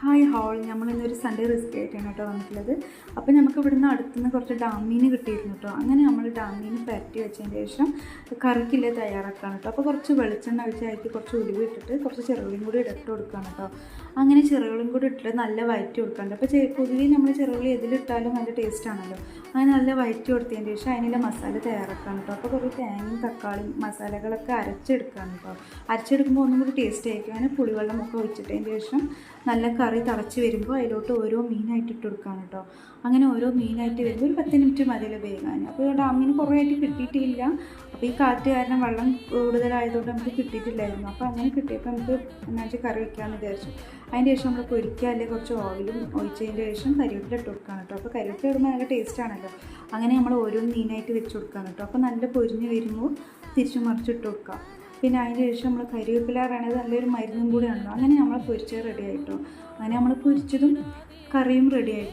Hi whole, നമ്മളിന്നൊരു Sunday recipe ആയിട്ടാണ് കേട്ടോ വന്നിട്ടുള്ളത്. അപ്പോൾ നമുക്ക് ഇവിടുന്ന് അടുത്തുനിന്ന് കുറച്ച് ഡാമീൻ കിട്ടിയിരുന്നു കേട്ടോ. അങ്ങനെ നമ്മൾ ഡാമീൻ പരട്ടി വെച്ചതിന് ശേഷം കറിക്കില്ല തയ്യാറാക്കുകയാണ് കേട്ടോ. അപ്പോൾ കുറച്ച് വെളിച്ചെണ്ണ ഒഴിച്ച് അതിലേക്ക് കുറച്ച് ഉലുവ ഇട്ടിട്ട് കുറച്ച് ചെറുള്ളിയും കൂടി ഇട്ട് കൊടുക്കുകയാണ് കേട്ടോ. അങ്ങനെ ചെറുള്ളിയും കൂടി ഇട്ടിട്ട് നല്ല വഴറ്റി കൊടുക്കാറുണ്ട്. അപ്പോൾ പൊതുവെ നമ്മൾ ചെറുള്ളി എതിലിട്ടാലും നല്ല ടേസ്റ്റ് ആണല്ലോ. അങ്ങനെ നല്ല വഴറ്റി കൊടുത്തതിന് ശേഷം അതിനുള്ള മസാല തയ്യാറാക്കുകയാണ് കേട്ടോ. അപ്പോൾ കുറേ തേങ്ങയും തക്കാളിയും മസാലകളൊക്കെ അരച്ചെടുക്കുകയാണ് കേട്ടോ. അരച്ചെടുക്കുമ്പോൾ ഒന്നും കൂടി ടേസ്റ്റ് ആയിരിക്കും. അങ്ങനെ പുളിവെള്ളമൊക്കെ ഒഴിച്ചിട്ടതിന് ശേഷം നല്ല കറി തിളച്ച് വരുമ്പോൾ അതിലോട്ട് ഓരോ മീനായിട്ട് ഇട്ട് കൊടുക്കുകയാണ് കേട്ടോ. അങ്ങനെ ഓരോ മീനായിട്ട് വരുമ്പോൾ ഒരു 10 മിനിറ്റ് മതിയല്ലോ വേകാൻ. അപ്പോൾ ഡാമീൻ കുറേ ആയിട്ട് കിട്ടിയിട്ടില്ല. അപ്പോൾ ഈ കാറ്റ് കാരണം വെള്ളം കൂടുതലായതുകൊണ്ട് നമുക്ക് കിട്ടിയിട്ടില്ലായിരുന്നു. അപ്പോൾ അങ്ങനെ കിട്ടിയപ്പോൾ നമുക്ക് എന്നാച്ച് കറി വയ്ക്കാമെന്ന് വിചാരിച്ചു. അതിന് ശേഷം നമ്മൾ പൊരിക്കുക അല്ലെങ്കിൽ കുറച്ച് ഓയിലും ഒഴിച്ചതിന് ശേഷം കരിവേപ്പില ഇട്ട് കൊടുക്കുകയാണ് കേട്ടോ. അപ്പോൾ കരിവേപ്പില ഇടുമ്പോൾ നല്ല ടേസ്റ്റ് ആണല്ലോ. അങ്ങനെ നമ്മൾ ഓരോ മീനായിട്ട് വെച്ച് കൊടുക്കുകയാണ് കേട്ടോ. അപ്പോൾ നല്ല പൊരിഞ്ഞ് വരുമ്പോൾ തിരിച്ച് മറിച്ചിട്ട് കൊടുക്കുക. പിന്നെ അതിന് ശേഷം നമ്മൾ കരിവേപ്പില പറയണത് നല്ലൊരു മരുന്നും കൂടിയാണല്ലോ. അങ്ങനെ നമ്മൾ പൊരിച്ചത് റെഡി ആയിട്ടോ. അങ്ങനെ നമ്മൾ പൊരിച്ചതും കറിയും റെഡി ആയി.